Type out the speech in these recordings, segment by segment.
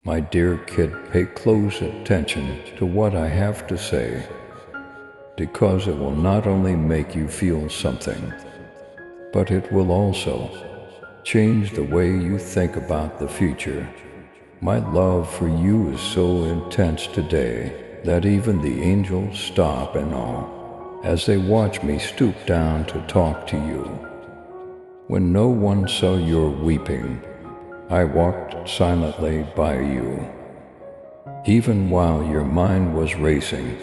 My dear kid, pay close attention to what I have to say, because it will not only make you feel something, but it will also change the way you think about the future. My love for you is so intense today that even the angels stop in awe as they watch me stoop down to talk to you. When no one saw your weeping, I walked silently by you. Even while your mind was racing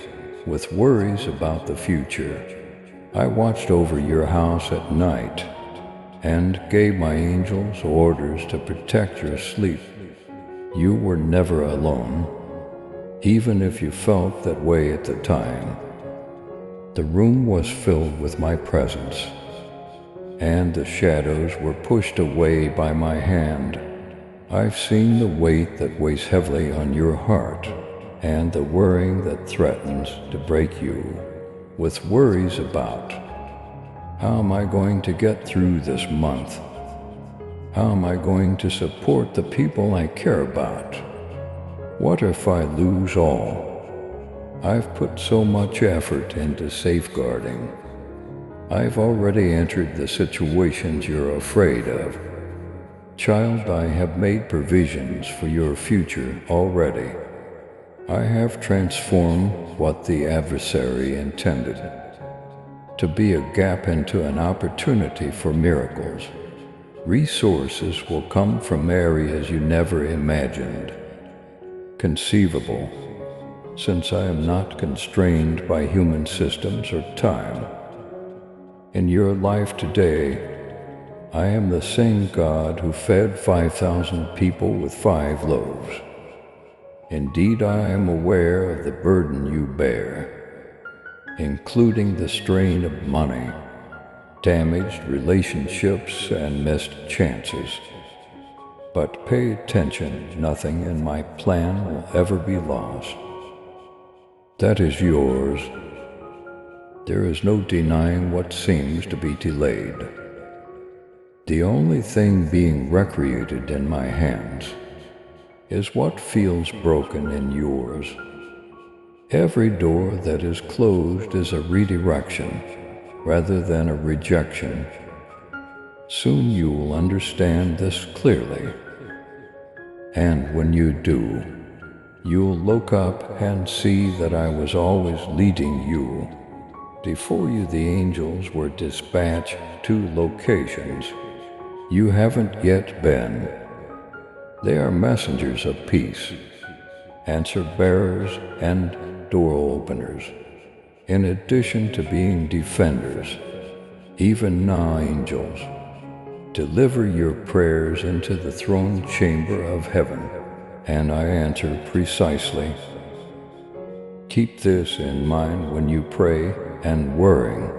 with worries about the future, I watched over your house at night and gave my angels orders to protect your sleep. You were never alone, even if you felt that way at the time. The room was filled with my presence, and the shadows were pushed away by my hand. I've seen the weight that weighs heavily on your heart, and the worrying that threatens to break you, with worries about, how am I going to get through this month? How am I going to support the people I care about? What if I lose all? I've put so much effort into safeguarding. I've already entered the situations you're afraid of. Child, I have made provisions for your future already. I have transformed what the adversary intended to be a gap into an opportunity for miracles. Resources will come from areas you never imagined conceivable, since I am not constrained by human systems or time. In your life today, I am the same God who fed 5,000 people with 5 loaves. Indeed, I am aware of the burden you bear, including the strain of money, damaged relationships, and missed chances. But pay attention, nothing in my plan will ever be lost. That is yours. There is no denying what seems to be delayed. The only thing being recreated in my hands is what feels broken in yours. Every door that is closed is a redirection rather than a rejection. Soon you will understand this clearly. And when you do, you'll look up and see that I was always leading you. Before you, the angels were dispatched to locations you haven't yet been. They are messengers of peace, answer bearers, and door openers. In addition to being defenders, even now angels deliver your prayers into the throne chamber of heaven, and I answer precisely. Keep this in mind when you pray and worrying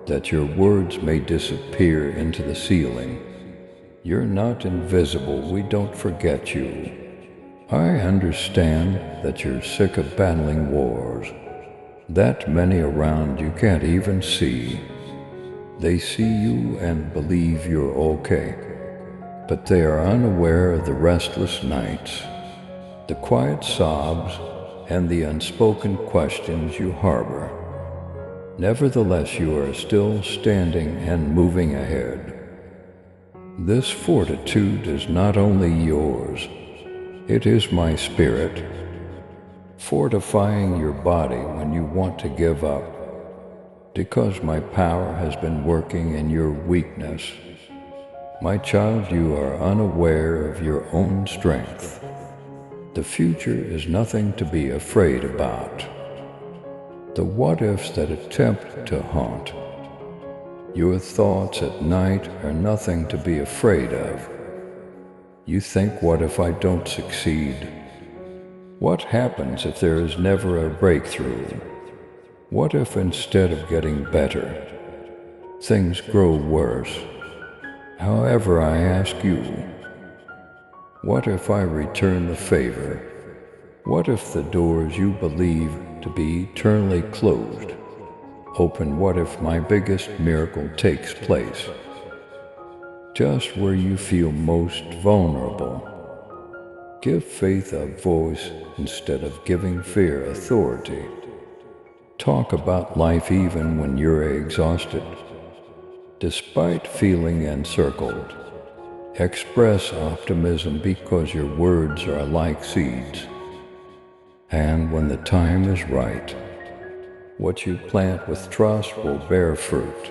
that your words may disappear into the ceiling. You're not invisible, we don't forget you. I understand that you're sick of battling wars, that many around you can't even see. They see you and believe you're okay, but they are unaware of the restless nights, the quiet sobs, and the unspoken questions you harbor. Nevertheless, you are still standing and moving ahead. This fortitude is not only yours, it is my spirit, fortifying your body when you want to give up, because my power has been working in your weakness. My child, you are unaware of your own strength. The future is nothing to be afraid about. The what-ifs that attempt to haunt your thoughts at night are nothing to be afraid of. You think, what if I don't succeed? What happens if there is never a breakthrough? What if instead of getting better, things grow worse? However, I ask you, what if I return the favor? What if the doors you believe to be eternally closed open? What if my biggest miracle takes place just where you feel most vulnerable? Give faith a voice instead of giving fear authority. Talk about life even when you're exhausted. Despite feeling encircled, express optimism because your words are like seeds. And when the time is right, what you plant with trust will bear fruit.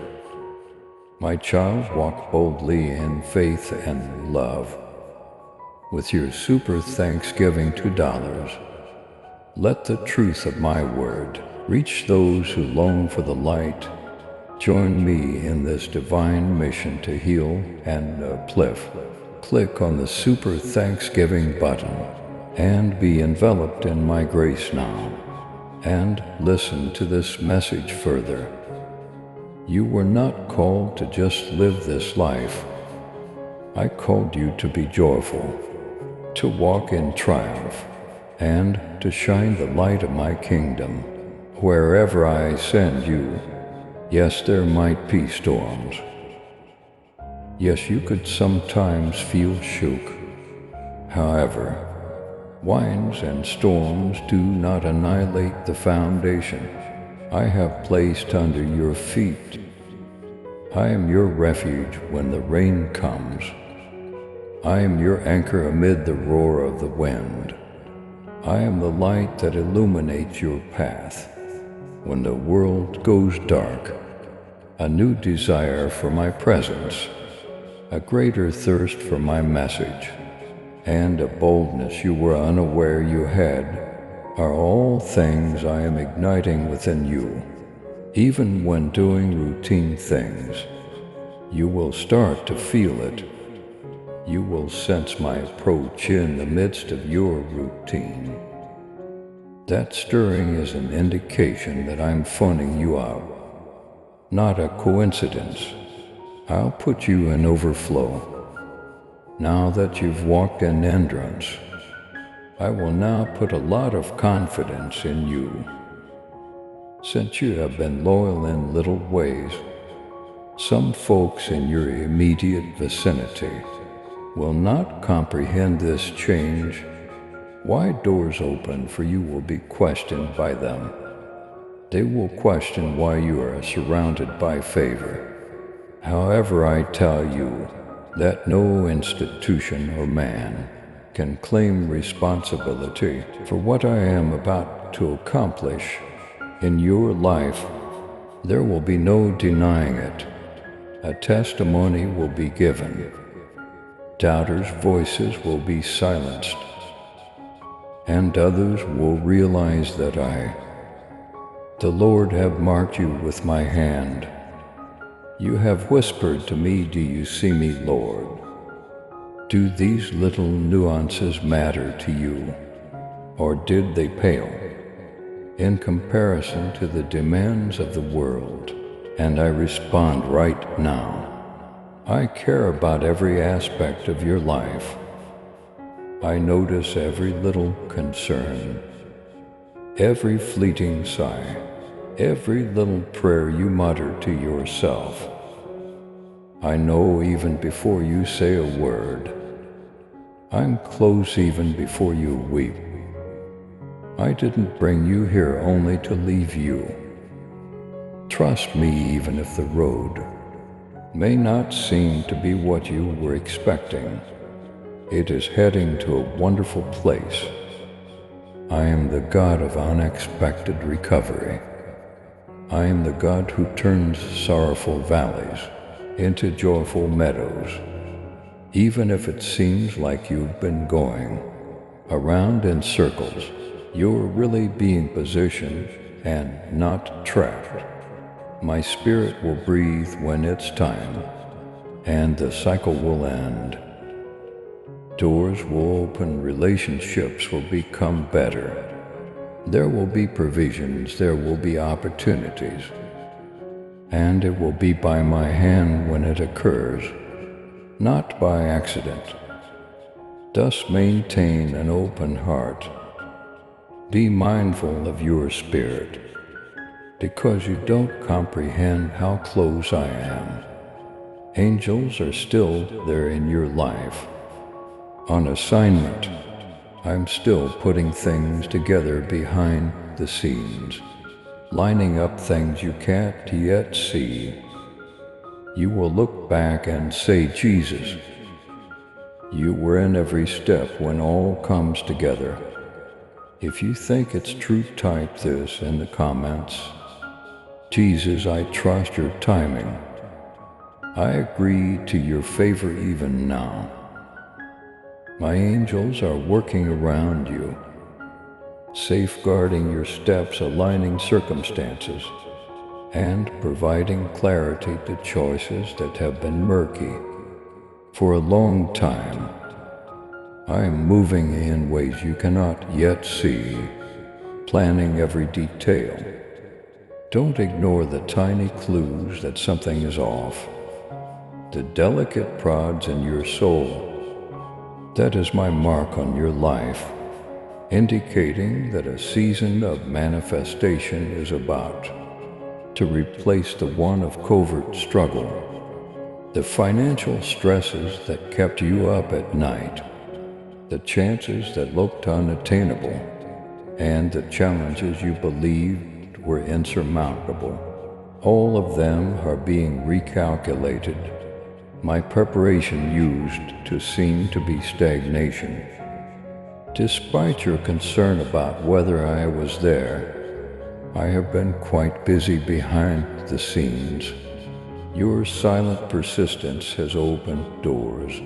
My child, walk boldly in faith and love. With your super Thanksgiving $2, let the truth of my word reach those who long for the light. Join me in this divine mission to heal and uplift. Click on the Super Thanksgiving button and be enveloped in my grace now. And listen to this message further. You were not called to just live this life. I called you to be joyful, to walk in triumph, and to shine the light of my kingdom wherever I send you. Yes, there might be storms. Yes, you could sometimes feel shook. However, winds and storms do not annihilate the foundation I have placed under your feet. I am your refuge when the rain comes. I am your anchor amid the roar of the wind. I am the light that illuminates your path. When the world goes dark, a new desire for my presence, a greater thirst for my message, and a boldness you were unaware you had, are all things I am igniting within you. Even when doing routine things, you will start to feel it. You will sense my approach in the midst of your routine. That stirring is an indication that I'm phoning you out. Not a coincidence. I'll put you in overflow. Now that you've walked in endurance, I will now put a lot of confidence in you. Since you have been loyal in little ways, some folks in your immediate vicinity will not comprehend this change. Wide doors open for you will be questioned by them. They will question why you are surrounded by favor. However, I tell you that no institution or man can claim responsibility for what I am about to accomplish in your life. There will be no denying it. A testimony will be given. Doubters' voices will be silenced, and others will realize that I, the Lord, have marked you with my hand. You have whispered to me, "Do you see me, Lord?" Do these little nuances matter to you, or did they pale in comparison to the demands of the world? And I respond right now. I care about every aspect of your life. I notice every little concern, every fleeting sigh, every little prayer you mutter to yourself. I know even before you say a word. I'm close even before you weep. I didn't bring you here only to leave you. Trust me even if the road may not seem to be what you were expecting. It is heading to a wonderful place. I am the God of unexpected recovery. I am the God who turns sorrowful valleys into joyful meadows. Even if it seems like you've been going around in circles, you're really being positioned and not trapped. My spirit will breathe when it's time, and the cycle will end. Doors will open, relationships will become better. There will be provisions, there will be opportunities, and it will be by my hand when it occurs, not by accident. Thus maintain an open heart. Be mindful of your spirit, because you don't comprehend how close I am. Angels are still there in your life, on assignment, I'm still putting things together behind the scenes, lining up things you can't yet see. You will look back and say, Jesus, you were in every step when all comes together. If you think it's true, type this in the comments. Jesus, I trust your timing. I agree to your favor even now. My angels are working around you, safeguarding your steps, aligning circumstances, and providing clarity to choices that have been murky for a long time. I am moving in ways you cannot yet see, planning every detail. Don't ignore the tiny clues that something is off, the delicate prods in your soul. That is my mark on your life, indicating that a season of manifestation is about to replace the one of covert struggle, the financial stresses that kept you up at night, the chances that looked unattainable, and the challenges you believed were insurmountable. All of them are being recalculated. My preparation used to seem to be stagnation. Despite your concern about whether I was there, I have been quite busy behind the scenes. Your silent persistence has opened doors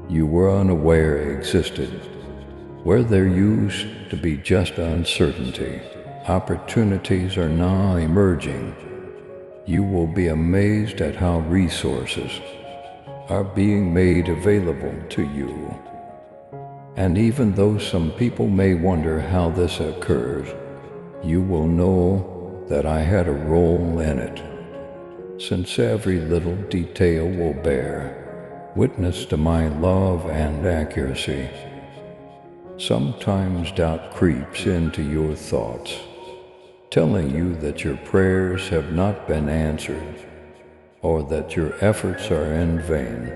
you were unaware existed. Where there used to be just uncertainty, opportunities are now emerging. You will be amazed at how resources are being made available to you. And even though some people may wonder how this occurs, you will know that I had a role in it, since every little detail will bear witness to my love and accuracy. Sometimes doubt creeps into your thoughts, telling you that your prayers have not been answered, or that your efforts are in vain.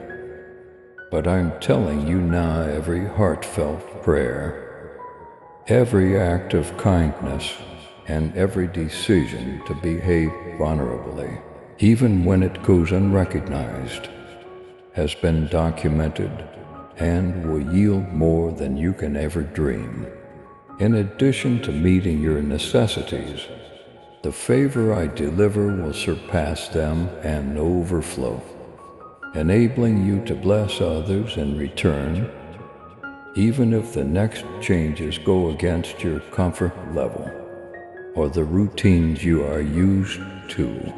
But I'm telling you now, every heartfelt prayer, every act of kindness, and every decision to behave vulnerably, even when it goes unrecognized, has been documented and will yield more than you can ever dream. In addition to meeting your necessities, the favor I deliver will surpass them and overflow, enabling you to bless others in return, even if the next changes go against your comfort level or the routines you are used to.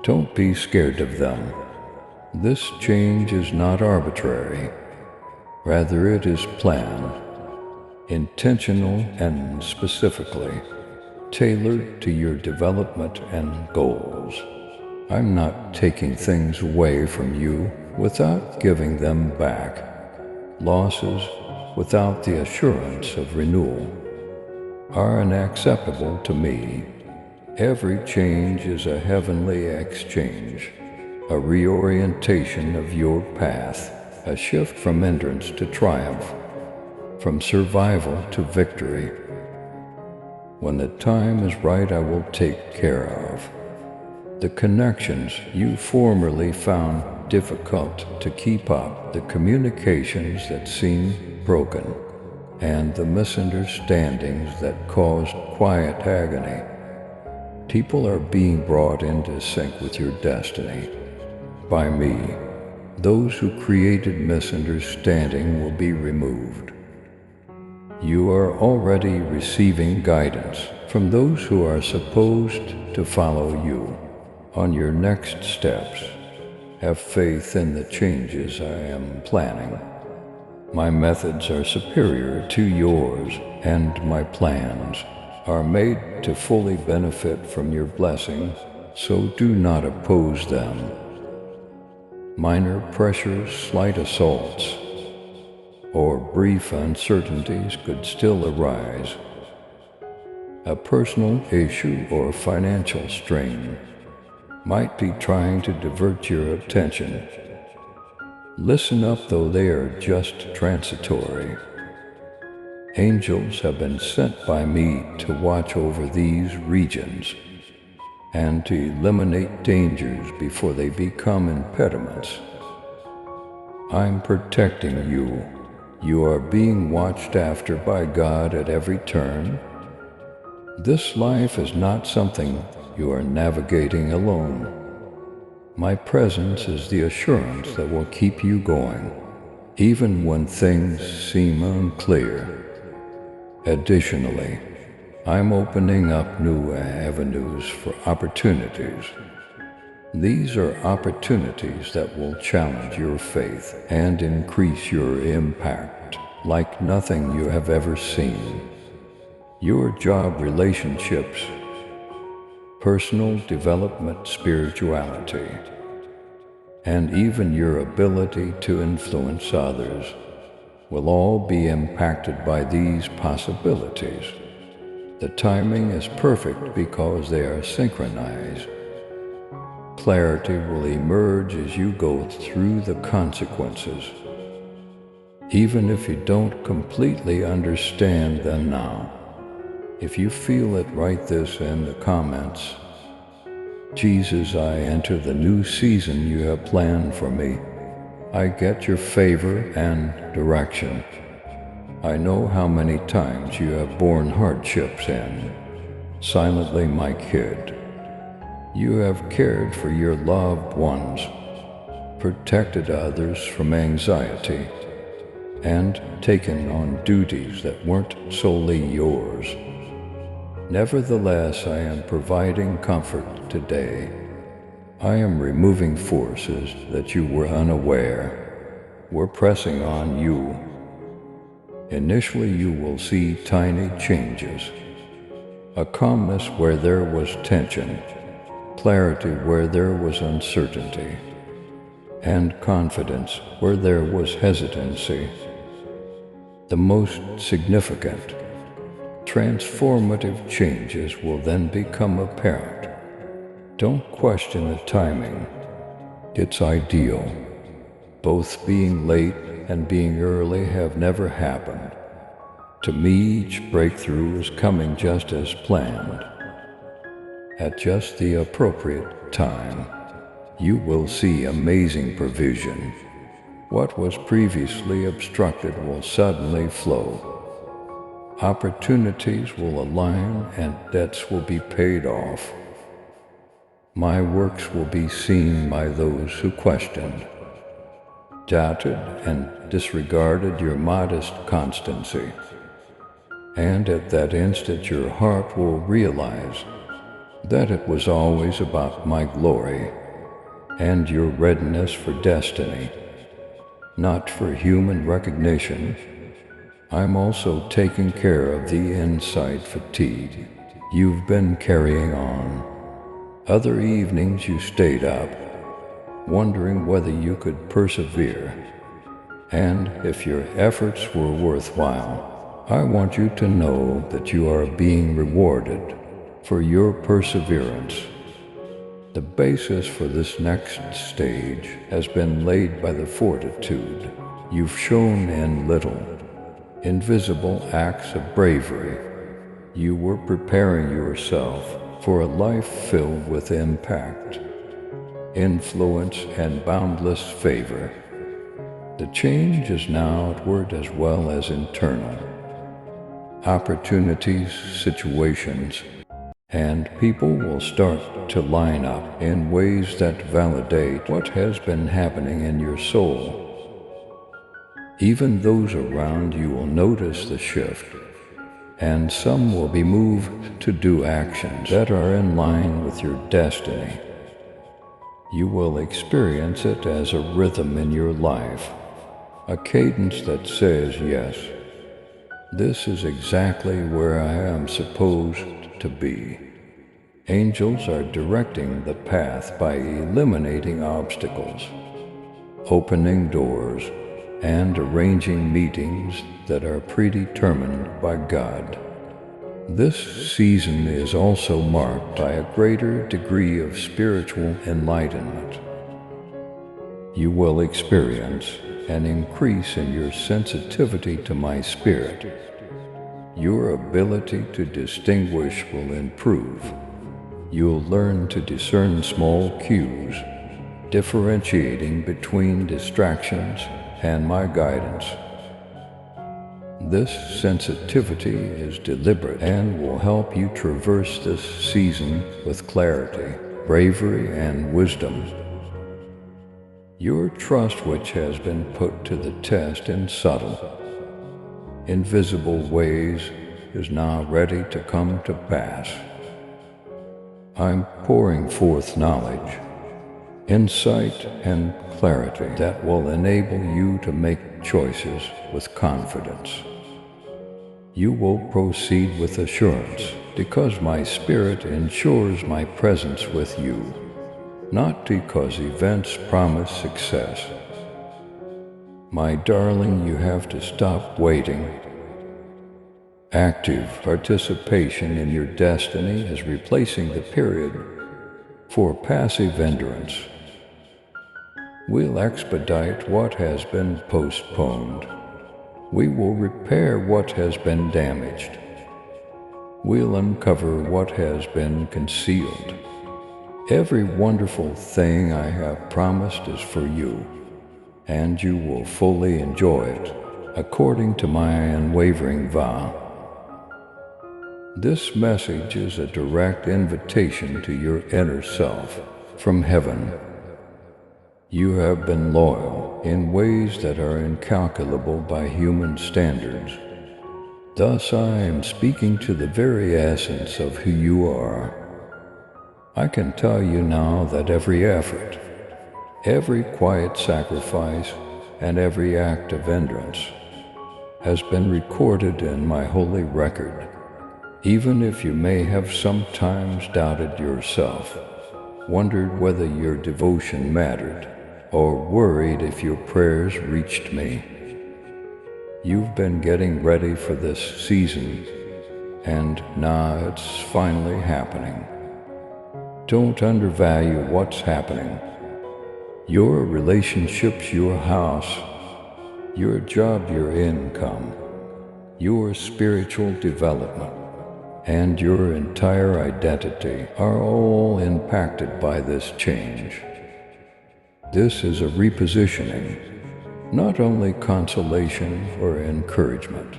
Don't be scared of them. This change is not arbitrary. Rather, it is planned, intentional, and specifically tailored to your development and goals. I'm not taking things away from you without giving them back. Losses without the assurance of renewal are unacceptable to me. Every change is a heavenly exchange, a reorientation of your path, a shift from hindrance to triumph, from survival to victory. When the time is right, I will take care of the connections you formerly found difficult to keep up, the communications that seemed broken, and the misunderstandings that caused quiet agony. People are being brought into sync with your destiny by me. Those who created misunderstanding will be removed. You are already receiving guidance from those who are supposed to follow you on your next steps. Have faith in the changes I am planning. My methods are superior to yours, and my plans are made to fully benefit from your blessing, so do not oppose them. Minor pressures, slight assaults, or brief uncertainties could still arise. A personal issue or financial strain might be trying to divert your attention. Listen up, though they are just transitory. Angels have been sent by me to watch over these regions and to eliminate dangers before they become impediments. I'm protecting you. You are being watched after by God at every turn. This life is not something you are navigating alone. My presence is the assurance that will keep you going, even when things seem unclear. Additionally, I'm opening up new avenues for opportunities. These are opportunities that will challenge your faith and increase your impact like nothing you have ever seen. Your job relationships, personal development, spirituality, and even your ability to influence others will all be impacted by these possibilities. The timing is perfect because they are synchronized. Clarity will emerge as you go through the consequences, even if you don't completely understand them now. If you feel it, write this in the comments. Jesus, I enter the new season you have planned for me. I get your favor and direction. I know how many times you have borne hardships and, silently, my kid, you have cared for your loved ones, protected others from anxiety, and taken on duties that weren't solely yours. Nevertheless, I am providing comfort today. I am removing forces that you were unaware were pressing on you. Initially, you will see tiny changes. A calmness where there was tension, clarity where there was uncertainty, and confidence where there was hesitancy. The most significant, transformative changes will then become apparent. Don't question the timing. It's ideal. Both being late and being early have never happened. To me, each breakthrough is coming just as planned. At just the appropriate time, you will see amazing provision. What was previously obstructed will suddenly flow. Opportunities will align and debts will be paid off. My works will be seen by those who questioned, doubted, and disregarded your modest constancy. And at that instant your heart will realize that it was always about my glory and your readiness for destiny, not for human recognition. I'm also taking care of the inside fatigue you've been carrying on. Other evenings you stayed up, wondering whether you could persevere, and if your efforts were worthwhile. I want you to know that you are being rewarded for your perseverance. The basis for this next stage has been laid by the fortitude you've shown in little, invisible acts of bravery. You were preparing yourself for a life filled with impact, influence, and boundless favor. The change is now outward as well as internal. Opportunities, situations, and people will start to line up in ways that validate what has been happening in your soul. Even those around you will notice the shift, and some will be moved to do actions that are in line with your destiny. You will experience it as a rhythm in your life, a cadence that says, yes, this is exactly where I am supposed to be. Angels are directing the path by eliminating obstacles, opening doors, and arranging meetings that are predetermined by God. This season is also marked by a greater degree of spiritual enlightenment. You will experience an increase in your sensitivity to my spirit, Your ability to distinguish will improve. You'll learn to discern small cues, differentiating between distractions and my guidance. This sensitivity is deliberate and will help you traverse this season with clarity, bravery, and wisdom. Your trust, which has been put to the test in subtle, invisible ways, is now ready to come to pass. I'm pouring forth knowledge, insight, and clarity that will enable you to make choices with confidence. You will proceed with assurance because my Spirit ensures my presence with you, not because events promise success. My darling, you have to stop waiting. Active participation in your destiny is replacing the period for passive endurance. We'll expedite what has been postponed. We will repair what has been damaged. We'll uncover what has been concealed. Every wonderful thing I have promised is for you, and you will fully enjoy it, according to my unwavering vow. This message is a direct invitation to your inner self from heaven. You have been loyal in ways that are incalculable by human standards. Thus I am speaking to the very essence of who you are. I can tell you now that every effort, every quiet sacrifice, and every act of endurance has been recorded in my holy record. Even if you may have sometimes doubted yourself, wondered whether your devotion mattered, or worried if your prayers reached me, you've been getting ready for this season, and now it's finally happening. Don't undervalue what's happening. Your relationships, your house, your job, your income, your spiritual development, and your entire identity are all impacted by this change. This is a repositioning, not only consolation or encouragement.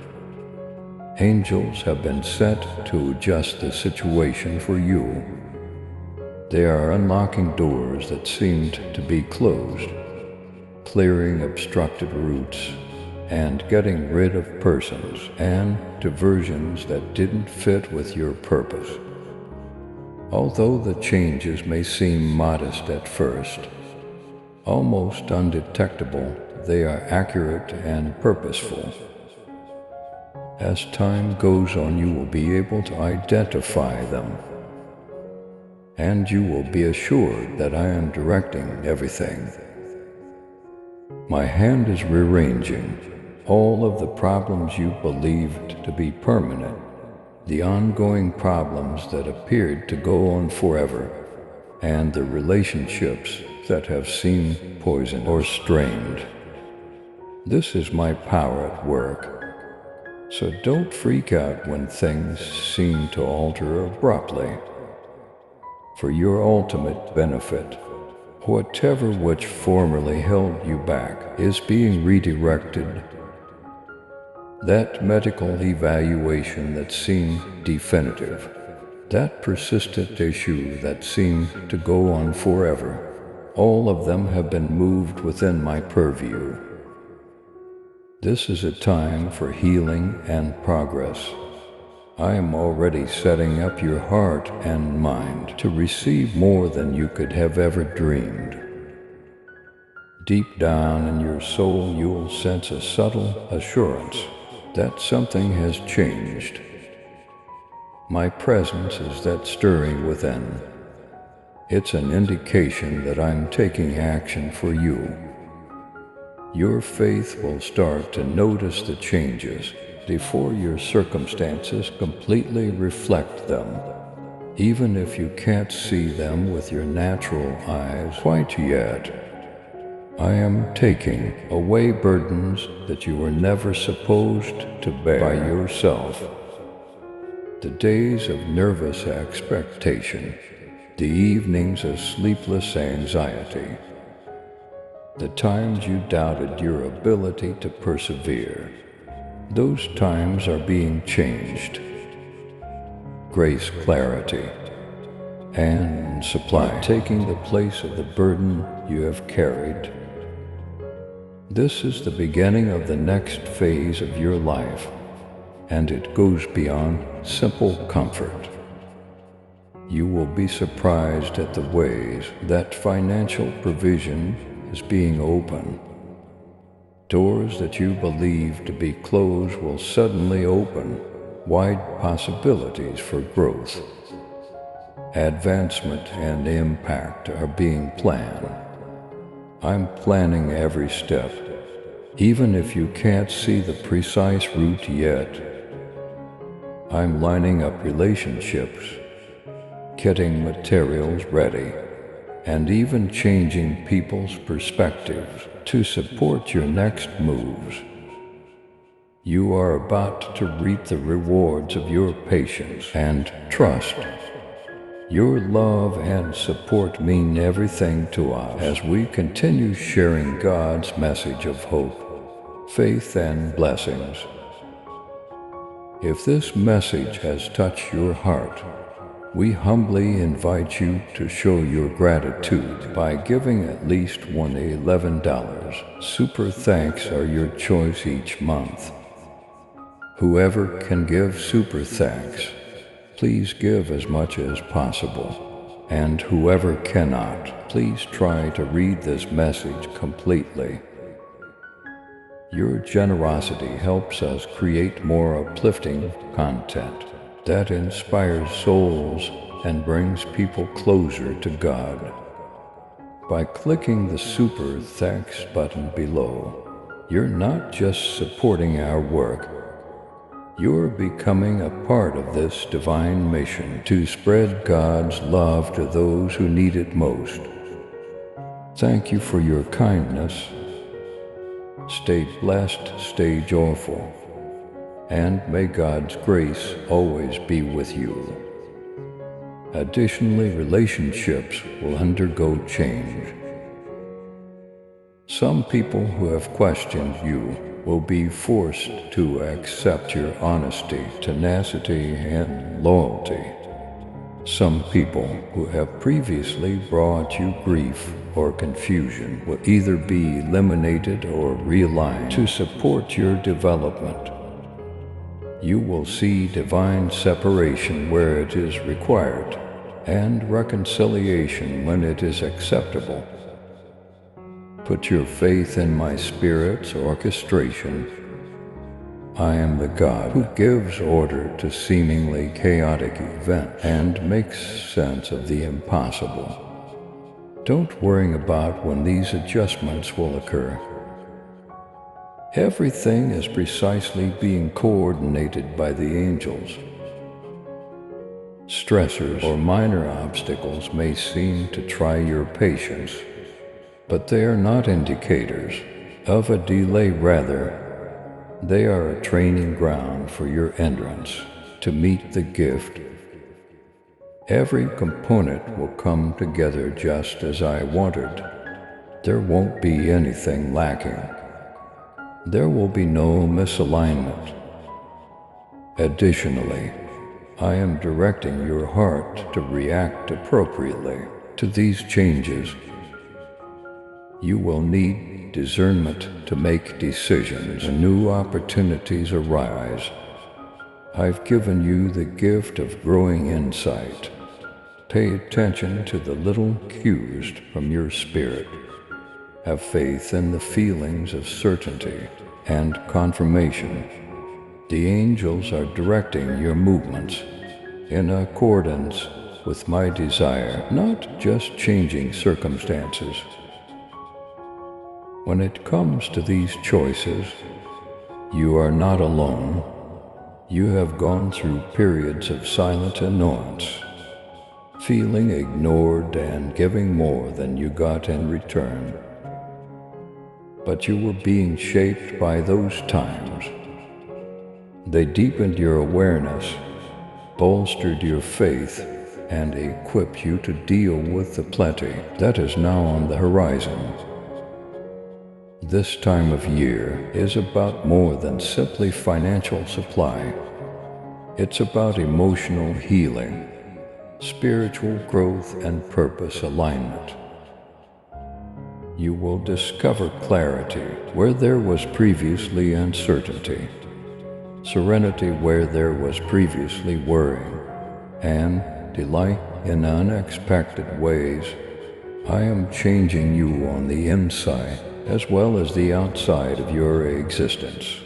Angels have been sent to adjust the situation for you. They are unlocking doors that seemed to be closed, clearing obstructed routes, and getting rid of persons and diversions that didn't fit with your purpose. Although the changes may seem modest at first, almost undetectable, they are accurate and purposeful. As time goes on, you will be able to identify them, and you will be assured that I am directing everything. My hand is rearranging all of the problems you believed to be permanent, the ongoing problems that appeared to go on forever, and the relationships that have seemed poisoned or strained. This is my power at work. So don't freak out when things seem to alter abruptly. For your ultimate benefit, whatever which formerly held you back is being redirected. That medical evaluation that seemed definitive, that persistent issue that seemed to go on forever, all of them have been moved within my purview. This is a time for healing and progress. I am already setting up your heart and mind to receive more than you could have ever dreamed. Deep down in your soul, you'll sense a subtle assurance that something has changed. My presence is that stirring within. It's an indication that I'm taking action for you. Your faith will start to notice the changes before your circumstances completely reflect them, even if you can't see them with your natural eyes quite yet. I am taking away burdens that you were never supposed to bear by yourself. the days of nervous expectation, the evenings of sleepless anxiety, the times you doubted your ability to persevere. Those times are being changed. Grace, clarity, and supply taking the place of the burden you have carried. This is the beginning of the next phase of your life, and it goes beyond simple comfort. You will be surprised at the ways that financial provision is being opened. Doors that you believed to be closed will suddenly open, wide possibilities for growth. Advancement and impact are being planned. I'm planning every step, even if you can't see the precise route yet. I'm lining up relationships, getting materials ready, and even changing people's perspectives to support your next moves. You are about to reap the rewards of your patience and trust. Your love and support mean everything to us as we continue sharing God's message of hope, faith, and blessings. If this message has touched your heart, we humbly invite you to show your gratitude by giving at least $11. Super thanks are your choice each month. Whoever can give super thanks, please give as much as possible. And whoever cannot, please try to read this message completely. Your generosity helps us create more uplifting content that inspires souls and brings people closer to God. By clicking the Super Thanks button below, you're not just supporting our work, you're becoming a part of this divine mission to spread God's love to those who need it most. Thank you for your kindness. Stay blessed, stay joyful, and may God's grace always be with you. Additionally, relationships will undergo change. Some people who have questioned you will be forced to accept your honesty, tenacity, and loyalty. Some people who have previously brought you grief or confusion will either be eliminated or realigned to support your development. You will see divine separation where it is required, and reconciliation when it is acceptable. Put your faith in my Spirit's orchestration. I am the God who gives order to seemingly chaotic events and makes sense of the impossible. Don't worry about when these adjustments will occur. Everything is precisely being coordinated by the angels. Stressors or minor obstacles may seem to try your patience, but they are not indicators of a delay. Rather, they are a training ground for your entrance to meet the gift. Every component will come together just as I wanted. There won't be anything lacking. There will be no misalignment. Additionally, I am directing your heart to react appropriately to these changes. You will need discernment to make decisions when new opportunities arise. I've given you the gift of growing insight. Pay attention to the little cues from your spirit. Have faith in the feelings of certainty and confirmation. The angels are directing your movements in accordance with my desire, not just changing circumstances. When it comes to these choices, you are not alone. You have gone through periods of silent annoyance, feeling ignored and giving more than you got in return. But you were being shaped by those times. They deepened your awareness, bolstered your faith, and equipped you to deal with the plenty that is now on the horizon. This time of year is about more than simply financial supply. It's about emotional healing, spiritual growth, and purpose alignment. You will discover clarity where there was previously uncertainty, serenity where there was previously worrying, and delight in unexpected ways. I am changing you on the inside as well as the outside of your existence.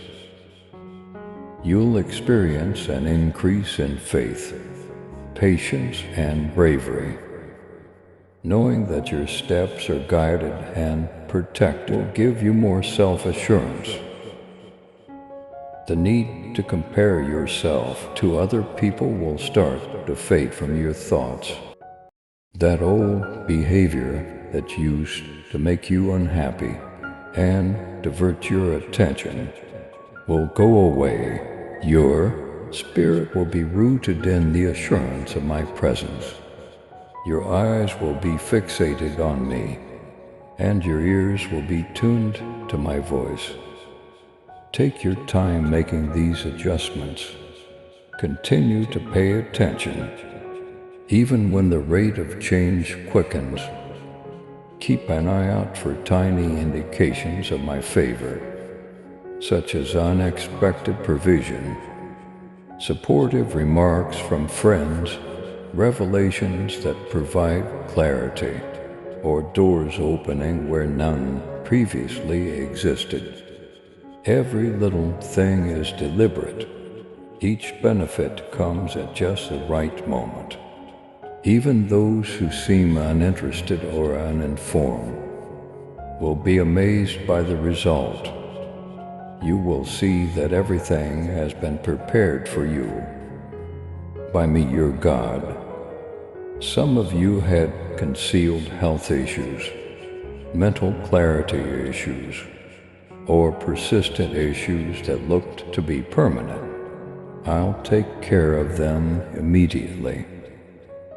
You'll experience an increase in faith, patience, and bravery, knowing that your steps are guided and protected will give you more self-assurance. The need to compare yourself to other people will start to fade from your thoughts. That old behavior that used to make you unhappy and divert your attention will go away. Your spirit will be rooted in the assurance of my presence. Your eyes will be fixated on me, and your ears will be tuned to my voice. Take your time making these adjustments. Continue to pay attention. Even when the rate of change quickens, keep an eye out for tiny indications of my favor, such as unexpected provision, supportive remarks from friends, revelations that provide clarity, or doors opening where none previously existed. Every little thing is deliberate. Each benefit comes at just the right moment. Even those who seem uninterested or uninformed will be amazed by the result. You will see that everything has been prepared for you by me, your God. Some of you had concealed health issues, mental clarity issues, or persistent issues that looked to be permanent. I'll take care of them immediately.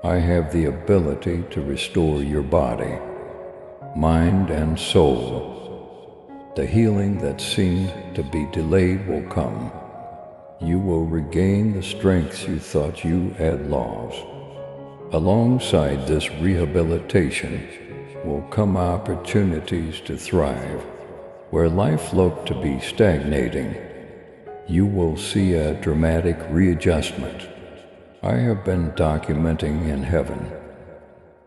I have the ability to restore your body, mind, and soul. The healing that seemed to be delayed will come. You will regain the strengths you thought you had lost. Alongside this rehabilitation will come opportunities to thrive. Where life looked to be stagnating, you will see a dramatic readjustment. I have been documenting in heaven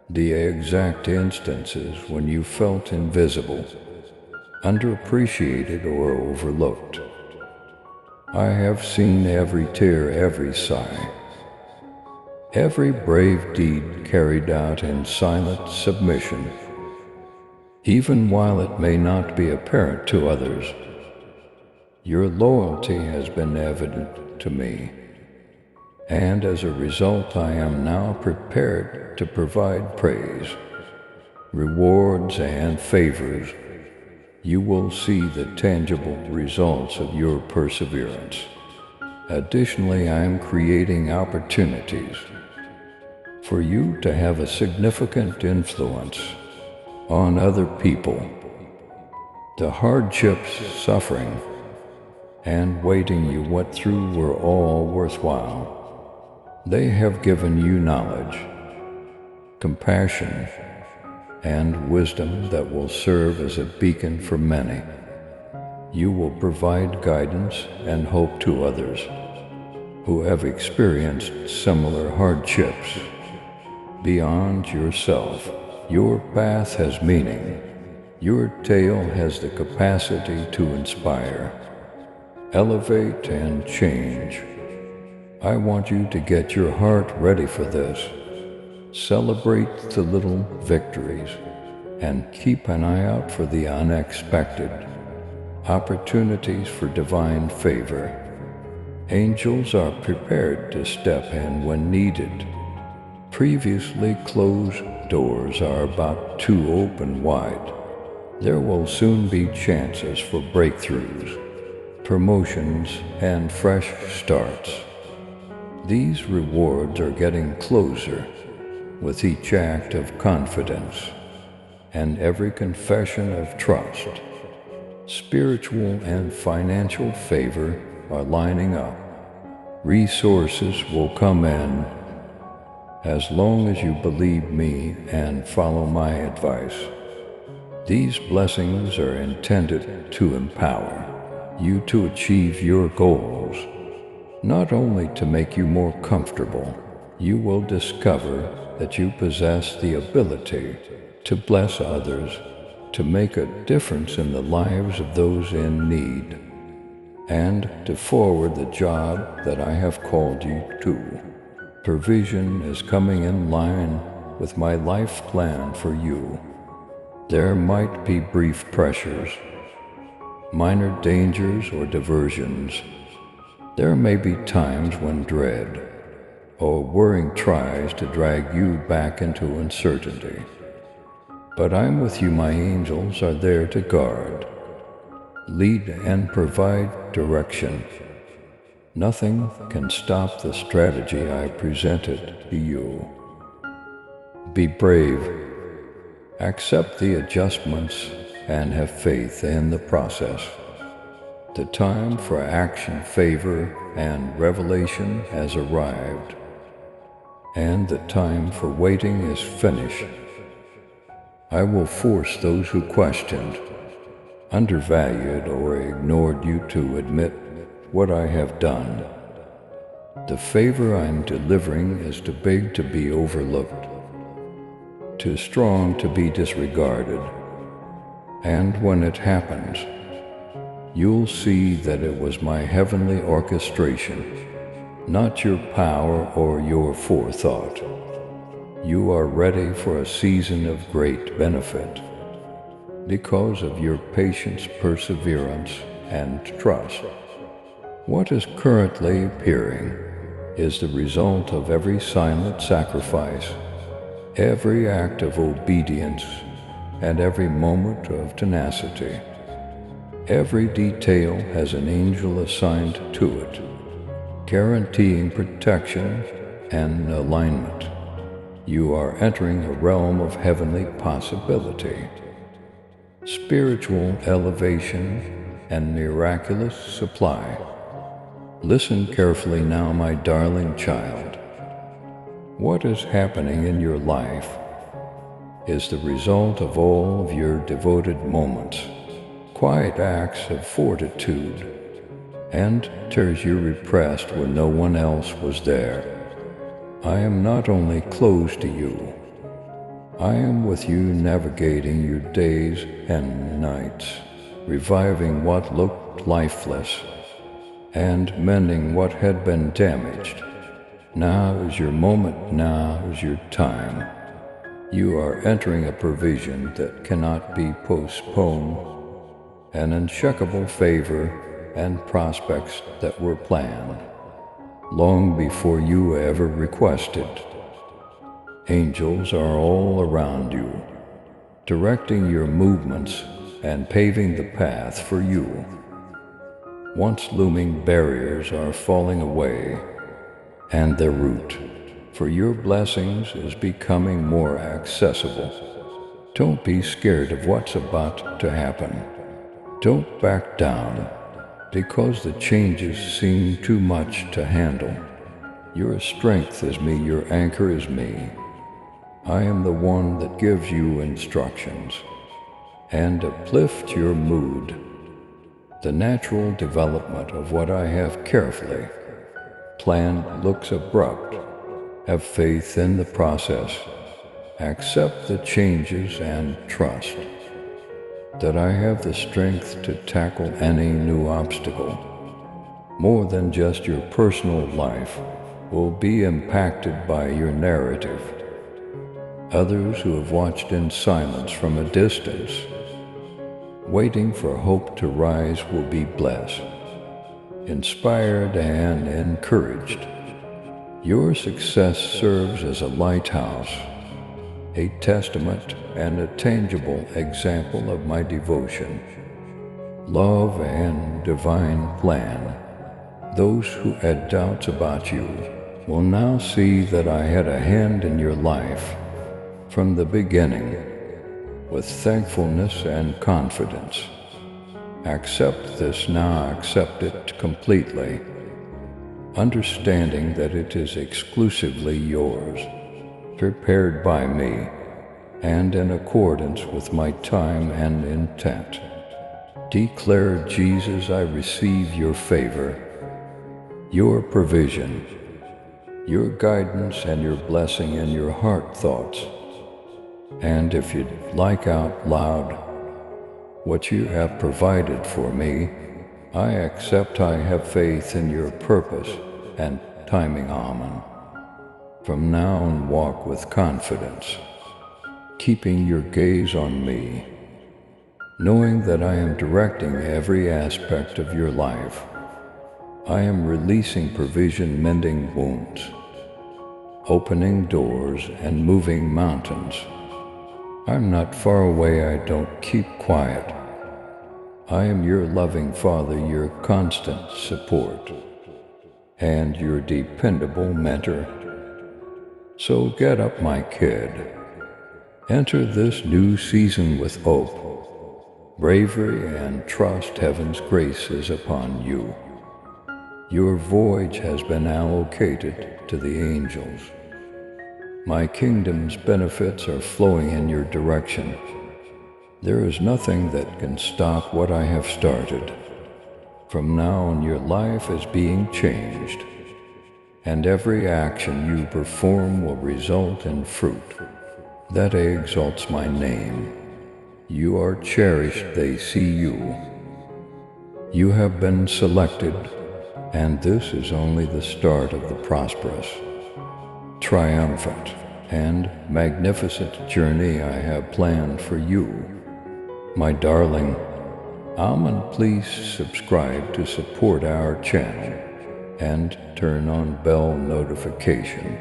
the exact instances when you felt invisible, underappreciated, or overlooked. I have seen every tear, every sigh, every brave deed carried out in silent submission. Even while it may not be apparent to others, your loyalty has been evident to me, and as a result I am now prepared to provide praise, rewards, and favors. You will see the tangible results of your perseverance. Additionally, I am creating opportunities for you to have a significant influence on other people. The hardships, suffering, and waiting you went through were all worthwhile. They have given you knowledge, compassion, and wisdom that will serve as a beacon for many. You will provide guidance and hope to others who have experienced similar hardships. Beyond yourself, your path has meaning. Your tale has the capacity to inspire, elevate, and change. I want you to get your heart ready for this. Celebrate the little victories and keep an eye out for the unexpected opportunities for divine favor. Angels are prepared to step in when needed. Previously closed doors are about to open wide. There will soon be chances for breakthroughs, promotions, and fresh starts. These rewards are getting closer with each act of confidence and every confession of trust. Spiritual and financial favor are lining up. Resources will come in as long as you believe me and follow my advice. These blessings are intended to empower you to achieve your goals, not only to make you more comfortable. You will discover that you possess the ability to bless others, to make a difference in the lives of those in need, and to forward the job that I have called you to. Provision is coming in line with my life plan for you. There might be brief pressures, minor dangers or diversions. There may be times when dread or worrying tries to drag you back into uncertainty. But I'm with you. My angels are there to guard, lead, and provide direction. Nothing can stop the strategy I presented to you. Be brave, accept the adjustments, and have faith in the process. The time for action, favor, and revelation has arrived, and the time for waiting is finished. I will force those who questioned, undervalued, or ignored you to admit what I have done. The favor I'm delivering is too big to be overlooked, too strong to be disregarded. And when it happens, you'll see that it was my heavenly orchestration, not your power or your forethought. You are ready for a season of great benefit because of your patience, perseverance, and trust. What is currently appearing is the result of every silent sacrifice, every act of obedience, and every moment of tenacity. Every detail has an angel assigned to it, guaranteeing protection and alignment. You are entering a realm of heavenly possibility, spiritual elevation, and miraculous supply. Listen carefully now, my darling child. What is happening in your life is the result of all of your devoted moments, quiet acts of fortitude, and tears you repressed when no one else was there. I am not only close to you, I am with you, navigating your days and nights, reviving what looked lifeless, and mending what had been damaged. Now is your moment, now is your time. You are entering a provision that cannot be postponed, an unshakable favor and prospects that were planned long before you ever requested. Angels are all around you, directing your movements and paving the path for you. Once looming barriers are falling away, and the route for your blessings is becoming more accessible. Don't be scared of what's about to happen. Don't back down because the changes seem too much to handle. Your strength is me, your anchor is me. I am the one that gives you instructions and uplift your mood. The natural development of what I have carefully planned looks abrupt. Have faith in the process. Accept the changes and trust that I have the strength to tackle any new obstacle. More than just your personal life will be impacted by your narrative. Others who have watched in silence from a distance, waiting for hope to rise, will be blessed, inspired, and encouraged. Your success serves as a lighthouse, a testament and a tangible example of my devotion, love, and divine plan. Those who had doubts about you will now see that I had a hand in your life from the beginning with thankfulness and confidence. Accept this now, accept it completely, understanding that it is exclusively yours, prepared by me, and in accordance with my time and intent. Declare, Jesus, I receive your favor, your provision, your guidance, and your blessing in your heart thoughts. And if you'd like out loud what you have provided for me, I accept. I have faith in your purpose and timing. Amen. From now on, walk with confidence, keeping your gaze on me, knowing that I am directing every aspect of your life. I am releasing provision, mending wounds, opening doors, and moving mountains. I'm not far away, I don't keep quiet. I am your loving Father, your constant support, and your dependable mentor. So get up, my kid. Enter this new season with hope, bravery, and trust. Heaven's grace is upon you. Your voyage has been allocated to the angels. My kingdom's benefits are flowing in your direction. There is nothing that can stop what I have started. From now on, your life is being changed, and every action you perform will result in fruit that exalts my name. You are cherished, they see you. You have been selected, and this is only the start of the prosperous, triumphant, and magnificent journey I have planned for you. My darling, please subscribe to support our channel and turn on bell notification